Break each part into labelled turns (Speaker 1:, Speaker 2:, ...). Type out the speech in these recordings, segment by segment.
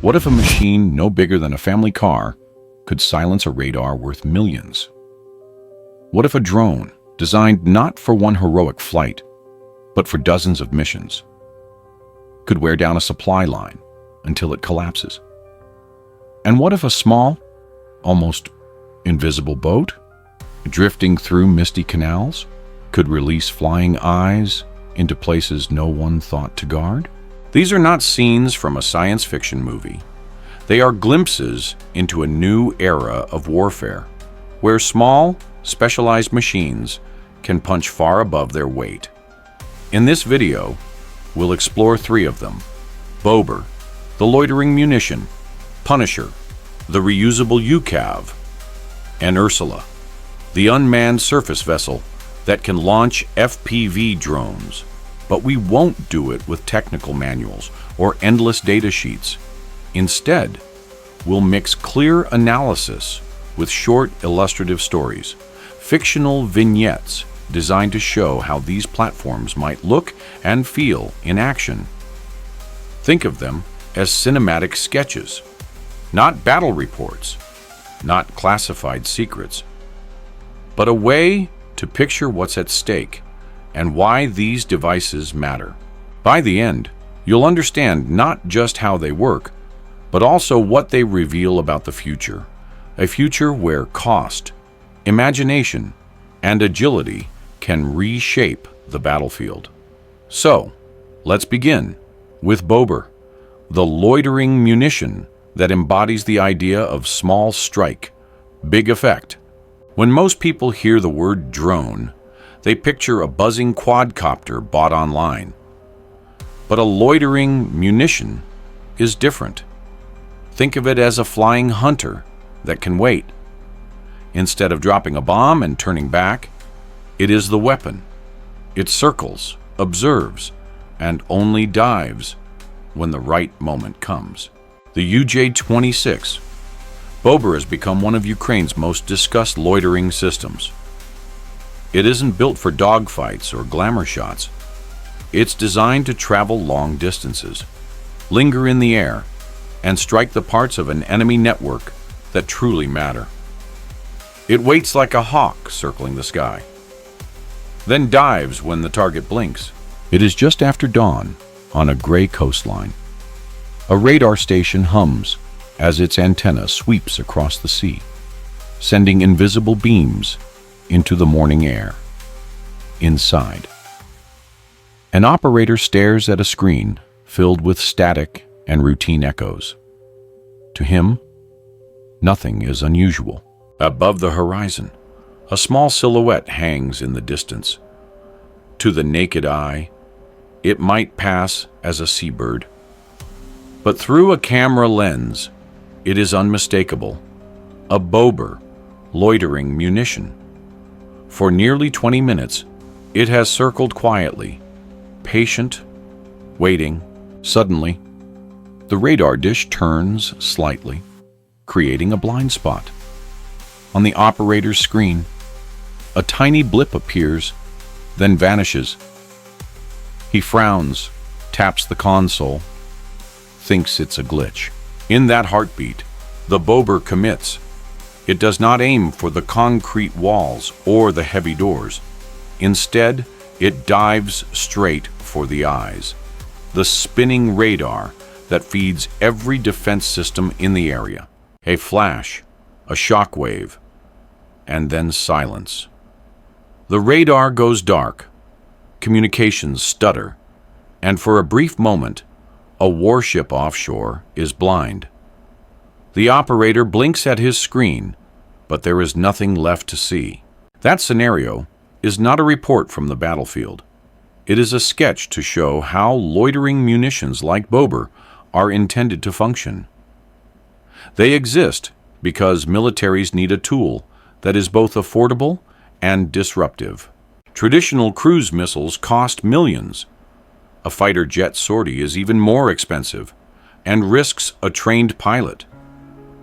Speaker 1: What if a machine no bigger than a family car could silence a radar worth millions? What if a drone, designed not for one heroic flight, but for dozens of missions, could wear down a supply line until it collapses? And what if a small, almost invisible boat, drifting through misty canals, could release flying eyes into places no one thought to guard? These are not scenes from a science fiction movie. They are glimpses into a new era of warfare, where small, specialized machines can punch far above their weight. In this video, we'll explore three of them: Bober, the loitering munition; Punisher, the reusable UCAV; and Ursula, the unmanned surface vessel that can launch FPV drones. But we won't do it with technical manuals or endless data sheets. Instead, we'll mix clear analysis with short illustrative stories, fictional vignettes designed to show how these platforms might look and feel in action. Think of them as cinematic sketches, not battle reports, not classified secrets, but a way to picture what's at stake and why these devices matter. By the end, you'll understand not just how they work, but also what they reveal about the future. A future where cost, imagination, and agility can reshape the battlefield. So, let's begin with Bober, the loitering munition that embodies the idea of small strike, big effect. When most people hear the word drone, they picture a buzzing quadcopter bought online. But a loitering munition is different. Think of it as a flying hunter that can wait. Instead of dropping a bomb and turning back, it is the weapon. It circles, observes, and only dives when the right moment comes. The UJ-26. Bober has become one of Ukraine's most discussed loitering systems. It isn't built for dogfights or glamour shots. It's designed to travel long distances, linger in the air, and strike the parts of an enemy network that truly matter. It waits like a hawk circling the sky, then dives when the target blinks. It is just after dawn on a gray coastline. A radar station hums as its antenna sweeps across the sea, sending invisible beams into the morning air. Inside, an operator stares at a screen filled with static and routine echoes. To him, nothing is unusual. Above the horizon, a small silhouette hangs in the distance. To the naked eye, it might pass as a seabird, but through a camera lens, it is unmistakable: a Bober loitering munition. For nearly 20 minutes, it has circled quietly, patient, waiting. Suddenly, the radar dish turns slightly, creating a blind spot. On the operator's screen, a tiny blip appears, then vanishes. He frowns, taps the console, thinks it's a glitch. In that heartbeat, the Bober commits. It does not aim for the concrete walls or the heavy doors. Instead, it dives straight for the eyes, the spinning radar that feeds every defense system in the area. A flash, a shock wave, and then silence. The radar goes dark, communications stutter, and for a brief moment, a warship offshore is blind. The operator blinks at his screen, but there is nothing left to see. That scenario is not a report from the battlefield. It is a sketch to show how loitering munitions like Bober are intended to function. They exist because militaries need a tool that is both affordable and disruptive. Traditional cruise missiles cost millions. A fighter jet sortie is even more expensive and risks a trained pilot.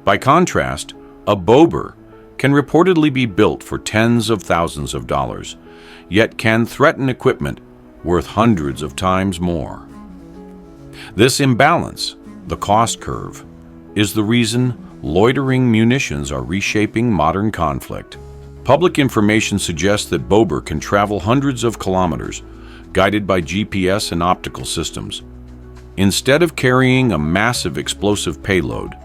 Speaker 1: By contrast, a Bober can reportedly be built for tens of thousands of dollars, yet can threaten equipment worth hundreds of times more. This imbalance, the cost curve, is the reason loitering munitions are reshaping modern conflict. Public information suggests that Bober can travel hundreds of kilometers, guided by GPS and optical systems. Instead of carrying a massive explosive payload,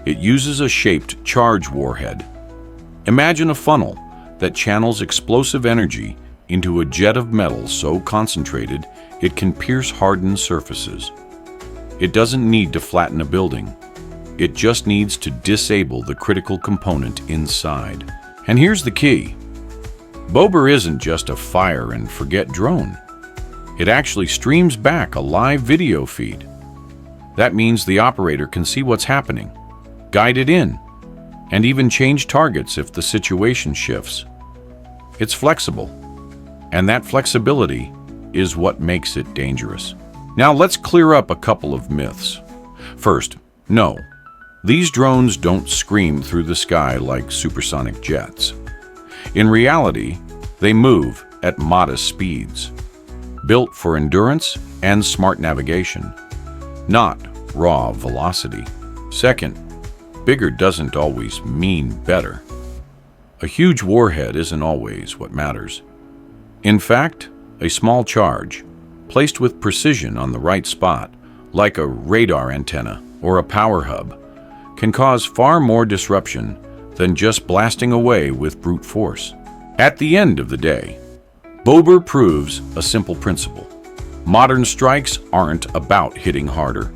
Speaker 1: it uses a shaped charge warhead. Imagine a funnel that channels explosive energy into a jet of metal so concentrated it can pierce hardened surfaces. It doesn't need to flatten a building. It just needs to disable the critical component inside. And here's the key. Bober isn't just a fire-and-forget drone. It actually streams back a live video feed. That means the operator can see what's happening, guide it in, and even change targets if the situation shifts. It's flexible, and that flexibility is what makes it dangerous. Now let's clear up a couple of myths. First, no, these drones don't scream through the sky like supersonic jets. In reality, they move at modest speeds, built for endurance and smart navigation, not raw velocity. Second, bigger doesn't always mean better. A huge warhead isn't always what matters. In fact, a small charge, placed with precision on the right spot, like a radar antenna or a power hub, can cause far more disruption than just blasting away with brute force. At the end of the day, Bober proves a simple principle. Modern strikes aren't about hitting harder.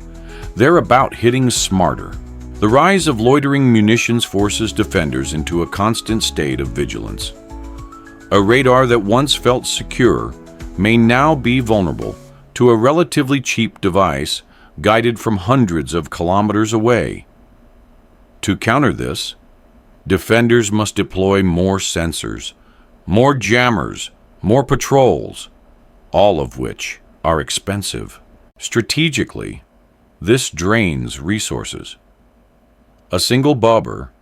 Speaker 1: They're about hitting smarter. The rise of loitering munitions forces defenders into a constant state of vigilance. A radar that once felt secure may now be vulnerable to a relatively cheap device guided from hundreds of kilometers away. To counter this, defenders must deploy more sensors, more jammers, more patrols, all of which are expensive. Strategically, this drains resources. A single Bober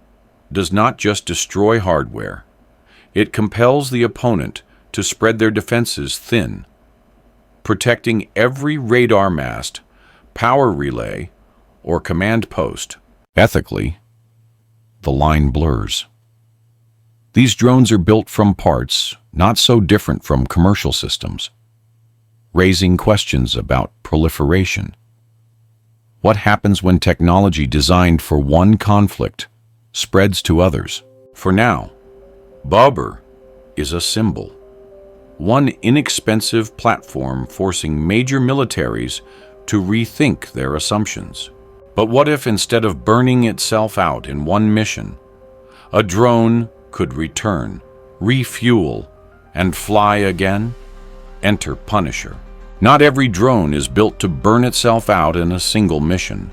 Speaker 1: does not just destroy hardware, it compels the opponent to spread their defenses thin, protecting every radar mast, power relay, or command post. Ethically, the line blurs. These drones are built from parts not so different from commercial systems, raising questions about proliferation. What happens when technology designed for one conflict spreads to others? For now, Bober is a symbol, one inexpensive platform forcing major militaries to rethink their assumptions. But what if instead of burning itself out in one mission, a drone could return, refuel, and fly again? Enter Punisher. Not every drone is built to burn itself out in a single mission.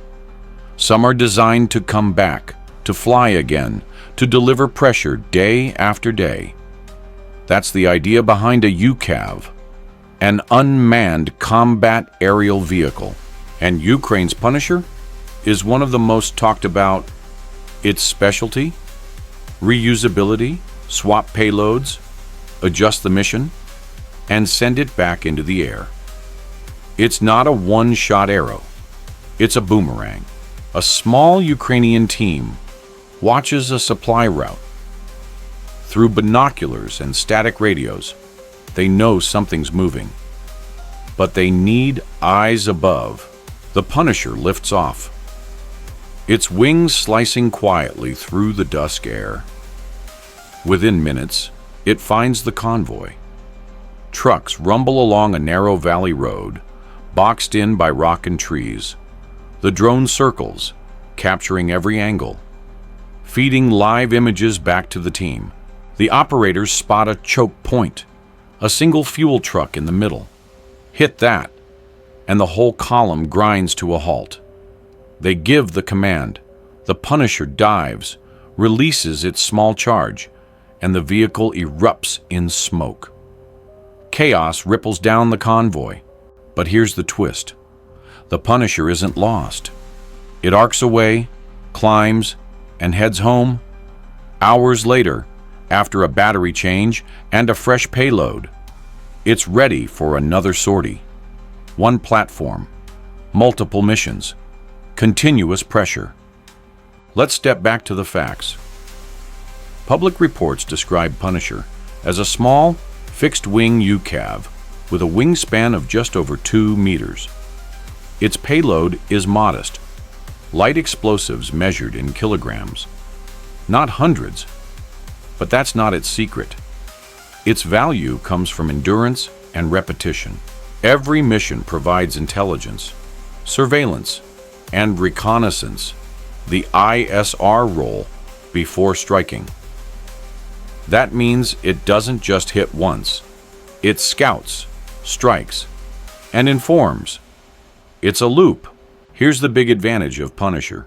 Speaker 1: Some are designed to come back, to fly again, to deliver pressure day after day. That's the idea behind a UCAV, an unmanned combat aerial vehicle. And Ukraine's Punisher is one of the most talked about. Its specialty? Reusability, swap payloads, adjust the mission, and send it back into the air. It's not a one-shot arrow. It's a boomerang. A small Ukrainian team watches a supply route. Through binoculars and static radios, they know something's moving. But they need eyes above. The Punisher lifts off, its wings slicing quietly through the dusk air. Within minutes, it finds the convoy. Trucks rumble along a narrow valley road, boxed in by rock and trees. The drone circles, capturing every angle, feeding live images back to the team. The operators spot a choke point, a single fuel truck in the middle. Hit that, and the whole column grinds to a halt. They give the command. The Punisher dives, releases its small charge, and the vehicle erupts in smoke. Chaos ripples down the convoy. But here's the twist. The Punisher isn't lost. It arcs away, climbs, and heads home. Hours later, after a battery change and a fresh payload, it's ready for another sortie. One platform, multiple missions, continuous pressure. Let's step back to the facts. Public reports describe Punisher as a small, fixed-wing UCAV with a wingspan of just over 2 meters. Its payload is modest, light explosives measured in kilograms. Not hundreds, but that's not its secret. Its value comes from endurance and repetition. Every mission provides intelligence, surveillance, and reconnaissance, the ISR role, before striking. That means it doesn't just hit once. It scouts, strikes, and informs. It's a loop. Here's the big advantage of Punisher.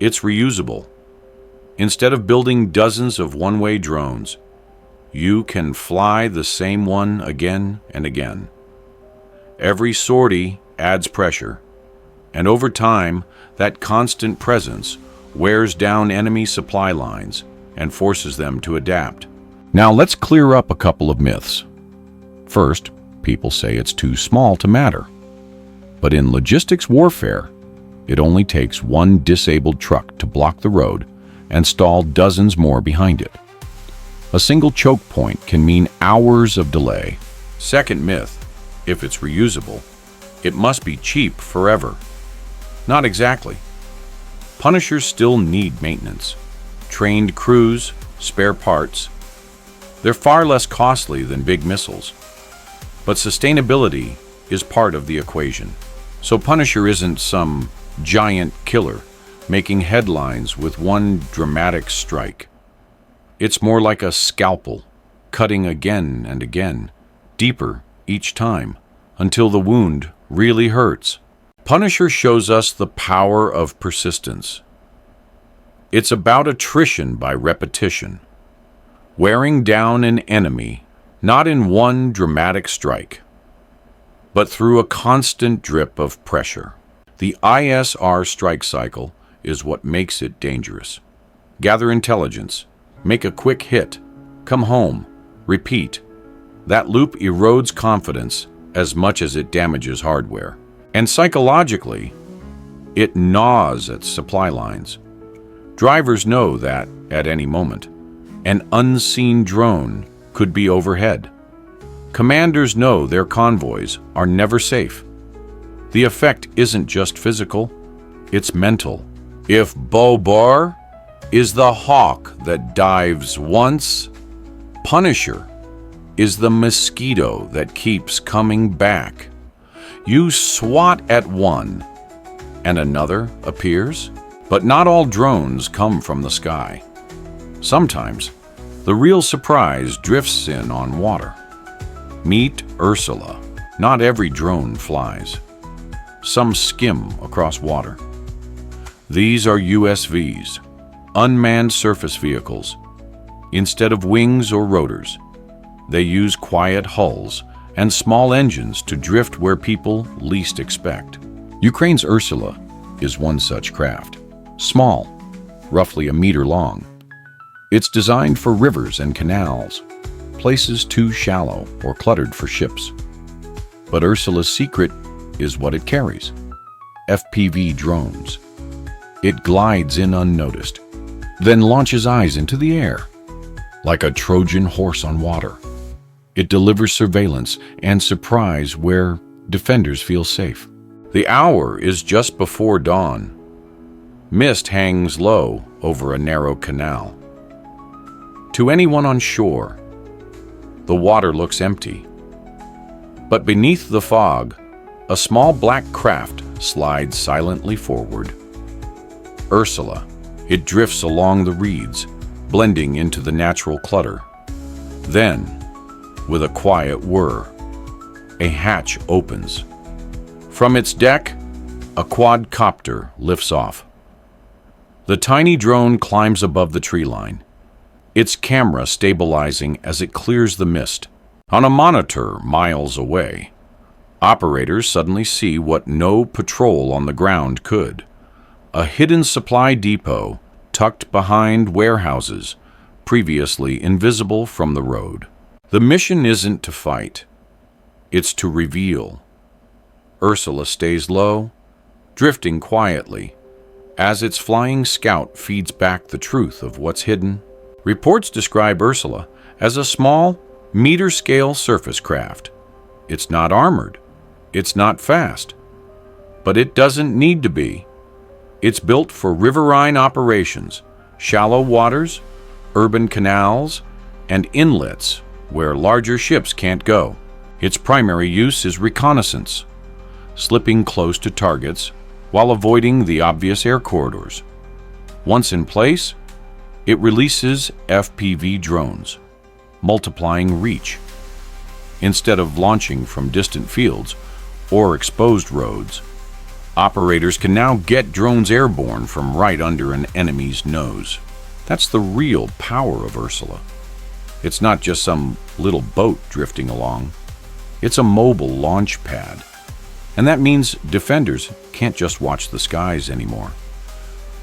Speaker 1: It's reusable. Instead of building dozens of one-way drones, you can fly the same one again and again. Every sortie adds pressure, and over time, that constant presence wears down enemy supply lines and forces them to adapt. Now let's clear up a couple of myths. First, people say it's too small to matter. But in logistics warfare, it only takes one disabled truck to block the road and stall dozens more behind it. A single choke point can mean hours of delay. Second myth, if it's reusable, it must be cheap forever. Not exactly. Punishers still need maintenance, trained crews, spare parts. They're far less costly than big missiles. But sustainability is part of the equation. So Punisher isn't some giant killer making headlines with one dramatic strike. It's more like a scalpel, cutting again and again, deeper each time, until the wound really hurts. Punisher shows us the power of persistence. It's about attrition by repetition, wearing down an enemy, not in one dramatic strike, but through a constant drip of pressure. The ISR strike cycle is what makes it dangerous. Gather intelligence, make a quick hit, come home, repeat. That loop erodes confidence as much as it damages hardware. And psychologically, it gnaws at supply lines. Drivers know that, at any moment, an unseen drone could be overhead. Commanders know their convoys are never safe. The effect isn't just physical, it's mental. If Bobar is the hawk that dives once, Punisher is the mosquito that keeps coming back. You swat at one, and another appears. But not all drones come from the sky. Sometimes, the real surprise drifts in on water. Meet Ursula. Not every drone flies. Some skim across water. These are USVs, unmanned surface vehicles. Instead of wings or rotors, they use quiet hulls and small engines to drift where people least expect. Ukraine's Ursula is one such craft. Small, roughly a meter long. It's designed for rivers and canals, places too shallow or cluttered for ships. But Ursula's secret is what it carries: FPV drones. It glides in unnoticed, then launches eyes into the air. Like a Trojan horse on water, it delivers surveillance and surprise where defenders feel safe. The hour is just before dawn. Mist hangs low over a narrow canal. To anyone on shore, the water looks empty. But beneath the fog, a small black craft slides silently forward. Ursula. It drifts along the reeds, blending into the natural clutter. Then, with a quiet whir, a hatch opens. From its deck, a quadcopter lifts off. The tiny drone climbs above the tree line, its camera stabilizing as it clears the mist. On a monitor miles away, operators suddenly see what no patrol on the ground could: a hidden supply depot tucked behind warehouses, previously invisible from the road. The mission isn't to fight, it's to reveal. Ursula stays low, drifting quietly, as its flying scout feeds back the truth of what's hidden. Reports describe Ursula as a small, meter-scale surface craft. It's not armored. It's not fast. But it doesn't need to be. It's built for riverine operations, shallow waters, urban canals, and inlets where larger ships can't go. Its primary use is reconnaissance, slipping close to targets while avoiding the obvious air corridors. Once in place, it releases FPV drones, multiplying reach. Instead of launching from distant fields or exposed roads, operators can now get drones airborne from right under an enemy's nose. That's the real power of Ursula. It's not just some little boat drifting along. It's a mobile launch pad. And that means defenders can't just watch the skies anymore.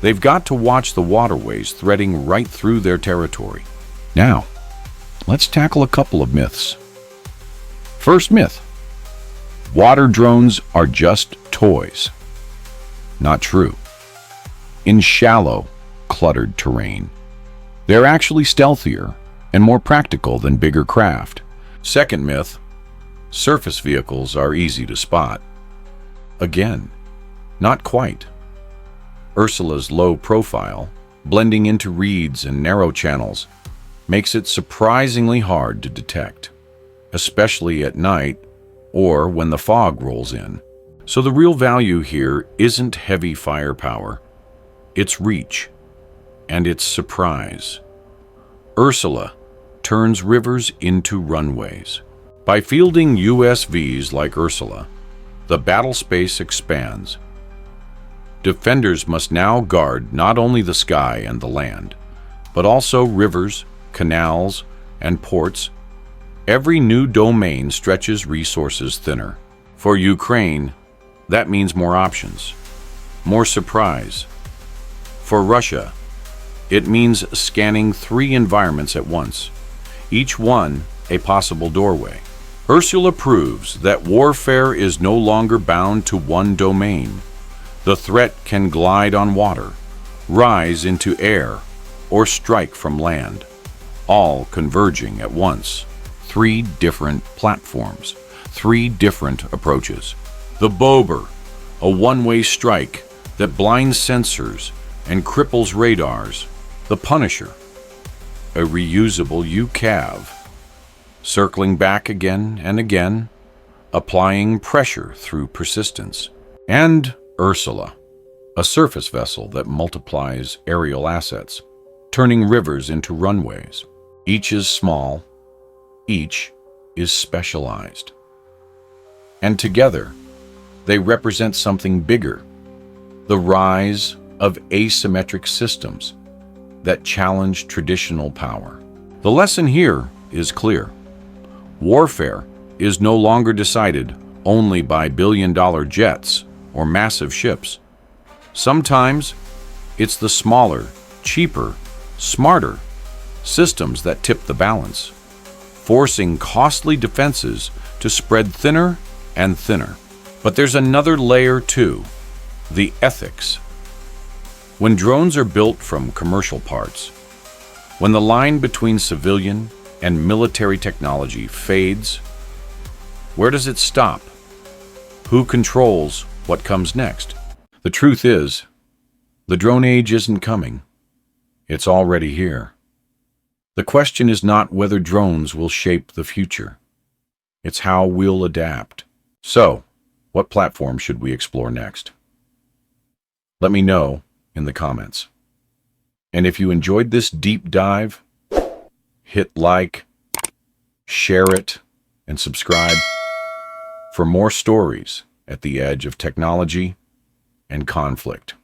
Speaker 1: They've got to watch the waterways threading right through their territory. Now, let's tackle a couple of myths. First myth: water drones are just toys. Not true. In shallow, cluttered terrain, they're actually stealthier and more practical than bigger craft. Second myth: surface vehicles are easy to spot. Again, not quite. Ursula's low profile, blending into reeds and narrow channels, makes it surprisingly hard to detect, especially at night or when the fog rolls in. So the real value here isn't heavy firepower, it's reach, and it's surprise. Ursula turns rivers into runways. By fielding USVs like Ursula, the battle space expands. Defenders must now guard not only the sky and the land, but also rivers, canals, and ports. Every new domain stretches resources thinner. For Ukraine, that means more options, more surprise. For Russia, it means scanning 3 environments at once, each one a possible doorway. Ursula proves that warfare is no longer bound to one domain. The threat can glide on water, rise into air, or strike from land, all converging at once. 3 different platforms, 3 different approaches. The Bober, a one-way strike that blinds sensors and cripples radars. The Punisher, a reusable UCAV, circling back again and again, applying pressure through persistence. And Ursula, a surface vessel that multiplies aerial assets, turning rivers into runways. Each is small, each is specialized. And together, they represent something bigger: the rise of asymmetric systems that challenge traditional power. The lesson here is clear. Warfare is no longer decided only by billion-dollar jets or massive ships. Sometimes it's the smaller, cheaper, smarter systems that tip the balance, forcing costly defenses to spread thinner and thinner. But there's another layer too: the ethics. When drones are built from commercial parts, when the line between civilian and military technology fades, where does it stop? Who controls what comes next? The truth is, the drone age isn't coming. It's already here. The question is not whether drones will shape the future. It's how we'll adapt. So, what platform should we explore next? Let me know in the comments. And if you enjoyed this deep dive, hit like, share it, and subscribe for more stories at the edge of technology and conflict.